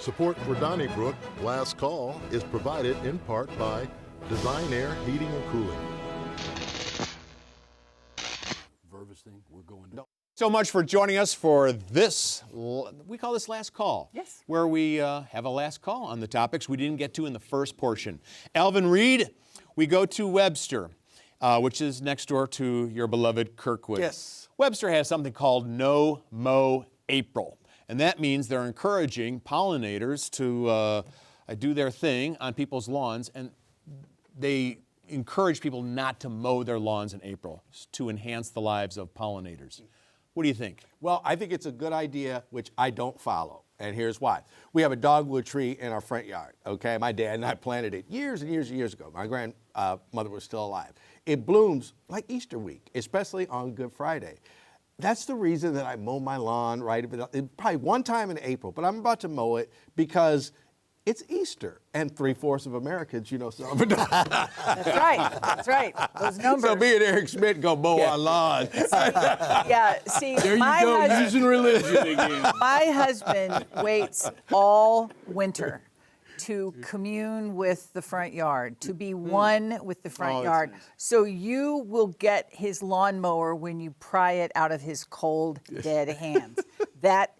Support for Donnybrook Last Call is provided in part by Design Air Heating and Cooling. Virvus thing, we're going to. So much for joining us for this, we call this Last Call. Yes. Where we have a last call on the topics we didn't get to in the first portion. Alvin Reid, we go to Webster, which is next door to your beloved Kirkwood. Yes. Webster has something called No Mow April. And that means they're encouraging pollinators to do their thing on people's lawns. And they encourage people not to mow their lawns in April to enhance the lives of pollinators. What do you think? Well, I think it's a good idea, which I don't follow, and here's why. We have a dogwood tree in our front yard, okay? My dad and I planted it years and years and years ago. My grandmother was still alive. It blooms like Easter week, especially on Good Friday. That's the reason that I mow my lawn, right? Probably one time in April, but I'm about to mow it because it's Easter, and 3/4 of Americans, celebrate. That's right. That's right. Those numbers. So me and Eric Schmidt go mow our lawn. See, There you go, using religion again. My husband waits all winter to commune with the front yard, to be one with the front yard. Nice. So you will get his lawnmower when you pry it out of his cold, dead hands. That's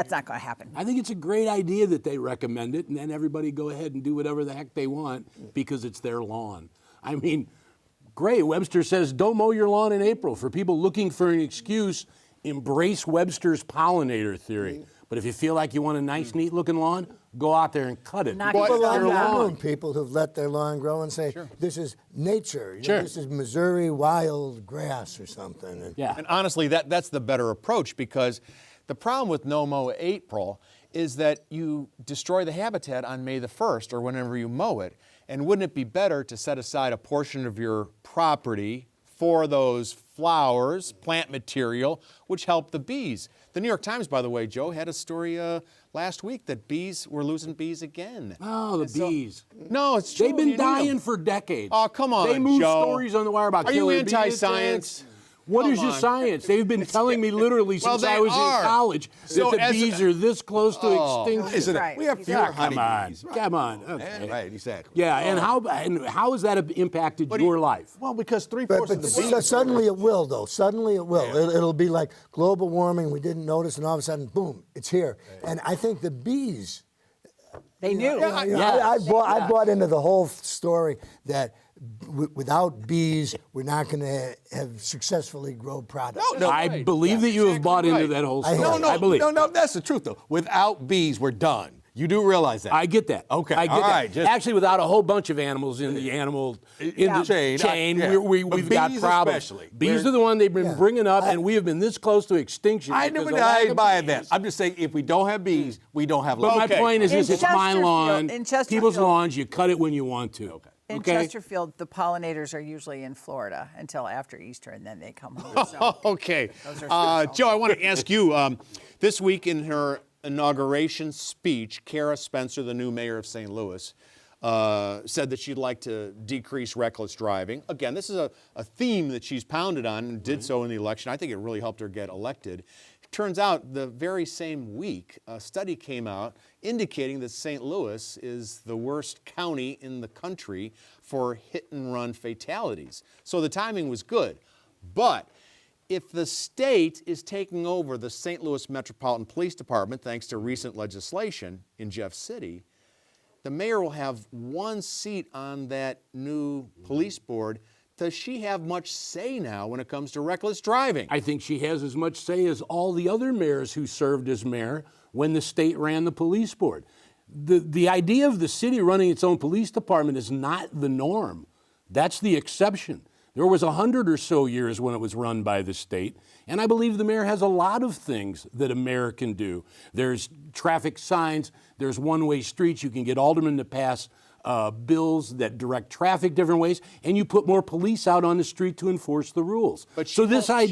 not going to happen. I think it's a great idea that they recommend it, and then everybody go ahead and do whatever the heck they want because it's their lawn. I mean, great. Webster says don't mow your lawn in April. For people looking for an excuse, embrace Webster's pollinator theory. But if you feel like you want a nice, neat-looking lawn, go out there and cut it. People Their lawn. People who've let their lawn grow and say, this is nature. Sure. This is Missouri wild grass or something. And Yeah. And honestly, that's the better approach, because the problem with No Mow April is that you destroy the habitat on May the 1st or whenever you mow it. And wouldn't it be better to set aside a portion of your property for those flowers, plant material, which help the bees? The New York Times, by the way, Joe, had a story last week that we're losing bees again. Oh, the bees. No, it's true. They've been dying for decades. Oh, come on, They move Joe. stories on the wire about Are you killer bee anti-science? attacks. What Come is your on. science? They've been telling me literally Well, since they I was are. in college So that the as- bees are this close to extinction. Isn't it? Right. We have fewer Yeah, come on, honeybees. Right. come on. Okay. Right, exactly. Yeah, and how has that impacted your life? Well, because 3/4 of the bees. suddenly it will, though. Suddenly it will. It'll be like global warming. We didn't notice, and all of a sudden, boom, it's here. And I think the bees. They knew. I bought into the whole story that without bees, we're not going to have successfully grow products. No, I believe that you have bought into that whole story. I believe. No, that's the truth, though. Without bees, we're done. You do realize that. I get that. Okay, I get all that. right, just- Actually, without a whole bunch of animals in the animal in the chain, yeah. we've But got bees problems. especially. Bees are the one they've been bringing up, and we have been this close to extinction. I because never of lack of buy bees. that. I'm just saying, if we don't have bees, we don't have But life. my point is, In it's my Chesterfield- lawn. in Chesterfield- People's lawns, you cut it when you want to. Okay. In Okay? Chesterfield, the pollinators are usually in Florida until after Easter, and then they come home. So Okay. Those are Joe, I want to ask you, this week in her inauguration speech, Cara Spencer, the new mayor of St. Louis, said that she'd like to decrease reckless driving. Again, this is a theme that she's pounded on and did so in the election. I think it really helped her get elected. Turns out the very same week, a study came out indicating that St. Louis is the worst county in the country for hit-and-run fatalities. So the timing was good. But if the state is taking over the St. Louis Metropolitan Police Department, thanks to recent legislation in Jeff City, the mayor will have one seat on that new police board. Does she have much say now when it comes to reckless driving? I think she has as much say as all the other mayors who served as mayor when the state ran the police board. The idea of the city running its own police department is not the norm. That's the exception. There was 100 or so years when it was run by the state, and I believe the mayor has a lot of things that a mayor can do. There's traffic signs, there's one-way streets, you can get aldermen to pass bills that direct traffic different ways, and you put more police out on the street to enforce the rules. But she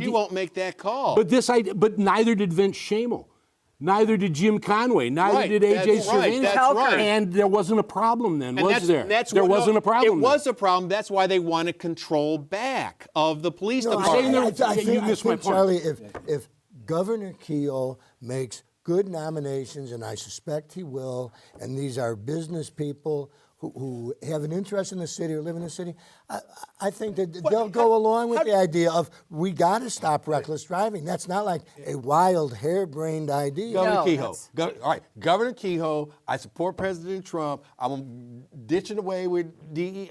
won't make that call. But neither did Vince Shamel. Neither did Jim Conway. Neither did A.J. Cervantes. That's right. And there wasn't a problem then, And was there? There wasn't a problem. It was a problem. That's why they wanted control back of the police department. I think, Charlie, if Governor Keogh makes good nominations, and I suspect he will, and these are business people who have an interest in the city or live in the city, I think that they'll go along with the idea of we got to stop reckless driving. That's not like a wild, harebrained idea. Governor No, Kehoe. All right, Governor Kehoe. I support President Trump. I'm ditching away with DEI.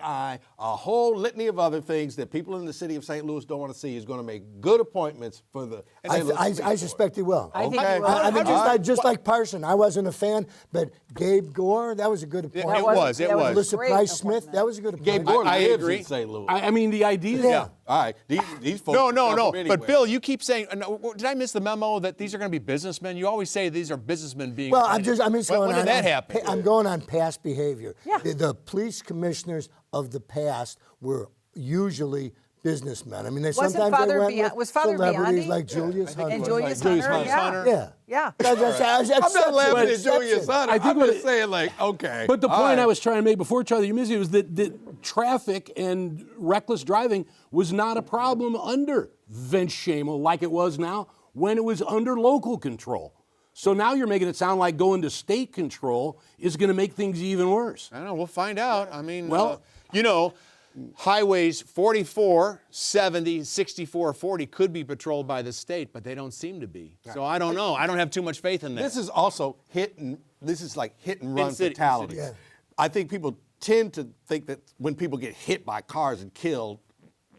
A whole litany of other things that people in the city of St. Louis don't want to see is going to make good appointments for the. I suspect he will. I think Okay. he will. I mean, just like Parson, I wasn't a fan, but Gabe Gore, that was a good appointment. It was. Melissa Great Price Smith, appointment. that was a good Gabe appointment. Gore I lives agree. in St. Louis. I mean, the idea. Yeah. All right, these folks. No. come from But anywhere. Bill, you keep saying. Did I miss the memo that these are going to be businessmen? You always say these are businessmen being. Well, I'm just when, going when on. did that happen? I'm going on past behavior. Yeah. The police commissioners of the past were usually businessmen. I mean, they Wasn't sometimes Father they went Bia- with was Father celebrities Biondi? like Julius Hunter. And Julius Julius Hunter, Hunter. yeah. Yeah. Yeah. I'm not laughing at Julius Hunter. I think I'm what just it- saying, like, okay. But the all point right. I was trying to make before, Charlie, you missed it, was that traffic and reckless driving was not a problem under Vince Shamel like it was now when it was under local control. So now you're making it sound like going to state control is going to make things even worse. I don't know. We'll find out. I mean, Well- highways 44, 70, 64, 40 could be patrolled by the state, but they don't seem to be. So I don't know. I don't have too much faith in that. This is also this is like hit and run city- fatalities. Yeah. I think people tend to think that when people get hit by cars and killed,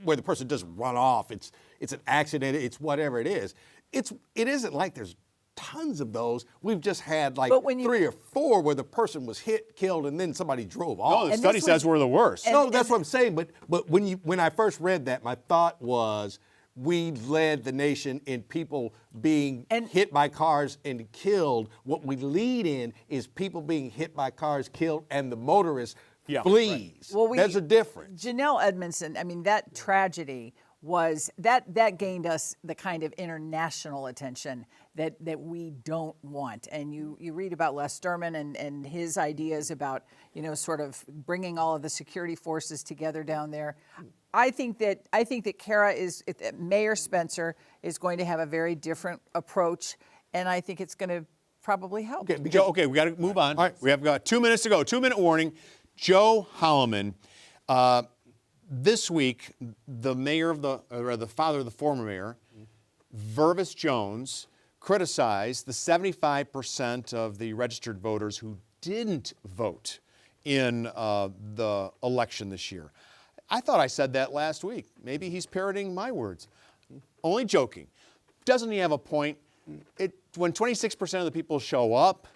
where the person doesn't run off, it's an accident, it's whatever it is. It isn't like there's tons of those. We've just had like But when you- 3 or 4 where the person was hit, killed, and then somebody drove off. No, the And study this says was- we're the worst. and- No, that's what I'm saying. But when I first read that, my thought was we led the nation in people being And- hit by cars and killed. What we lead in is people being hit by cars, killed, and the motorist Yeah, flees. Well, There's a difference. Janelle Edmondson, I mean, that tragedy was, that gained us the kind of international attention that we don't want. And you read about Les Sturman and his ideas about, sort of bringing all of the security forces together down there. I think that Cara Mayor Spencer is going to have a very different approach, and I think it's going to probably help. Okay, Joe, okay, we got to move on. All right. We have got 2 minutes to go. 2-minute warning. Joe Holleman. This week, the mayor or the father of the former mayor, Virvus Jones, criticized the 75% of the registered voters who didn't vote in the election this year. I thought I said that last week. Maybe he's parroting my words. Only joking. Doesn't he have a point? When 26% of the people show up,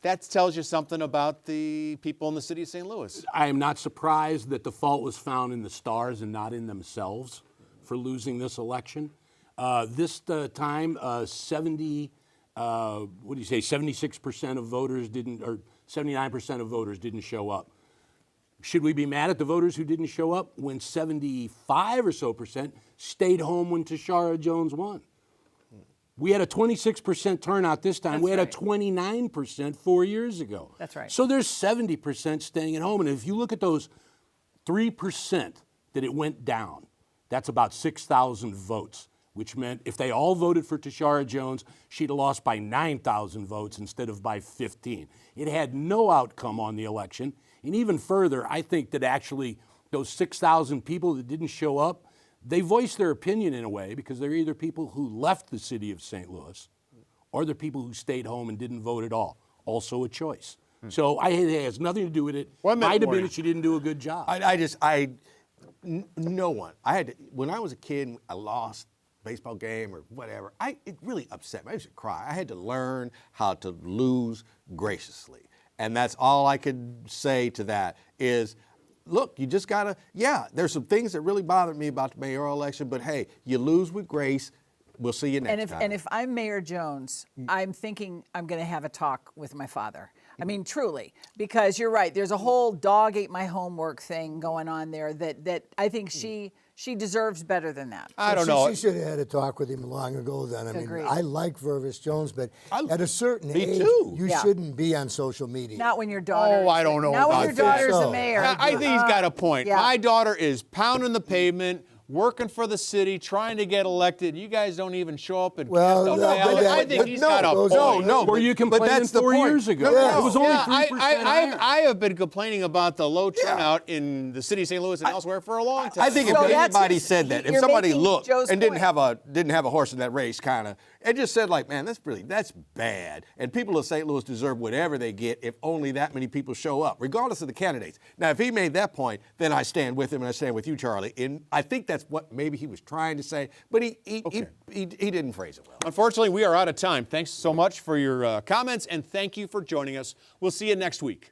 that tells you something about the people in the city of St. Louis. I am not surprised that the fault was found in the stars and not in themselves for losing this election. This time, 76% of voters didn't, or 79% of voters didn't show up. Should we be mad at the voters who didn't show up when 75 or so percent stayed home when Tashara Jones won? We had a 26% turnout this time. We had a 29% 4 years ago. That's right. So there's 70% staying at home. And if you look at those 3% that it went down, that's about 6,000 votes, which meant if they all voted for Tashara Jones, she'd have lost by 9,000 votes instead of by 15. It had no outcome on the election. And even further, I think that actually those 6,000 people that didn't show up, they voiced their opinion in a way because they're either people who left the city of St. Louis or they're people who stayed home and didn't vote at all. Also a choice. So it has nothing to do with it. Well, I meant Might have more- been that she didn't do a good job. No one. When I was a kid, I lost a baseball game or whatever. It really upset me. I used to cry. I had to learn how to lose graciously. And that's all I could say to that is, look, you just gotta, there's some things that really bothered me about the mayoral election, but hey, you lose with grace. We'll see you next time. And if I'm Mayor Jones, I'm thinking I'm going to have a talk with my father. I mean, truly, because you're right. There's a whole dog ate my homework thing going on there that I think she deserves better than that. I don't know. She should have had a talk with him long ago then. I mean, Agreed. I like Virvus Jones, but at a certain Me age, too. you Yeah. shouldn't be on social media. Not when your daughter. Oh, I don't know Not when about your that. daughter's So, a mayor. I think he's got a point. yeah. My daughter is pounding the pavement, working for the city, trying to get elected. You guys don't even show up and Well, cast a no, ballot. but I think but he's no, got a those point. are- Were you complaining that's the 4 point. years ago? Yeah. It was only Yeah, 3% higher. I have been complaining about the low turnout in the city of St. Louis and elsewhere for a long time. I think So if that's anybody his- said that, if you're somebody making looked Joe's and didn't point. have a horse in that race, kind of, and just said like, man, that's bad, and people of St. Louis deserve whatever they get if only that many people show up, regardless of the candidates. Now, if he made that point, then I stand with him and I stand with you, Charlie. And I think that's what maybe he was trying to say, but he didn't phrase it well. Unfortunately, we are out of time. Thanks so much for your comments, and thank you for joining us. We'll see you next week.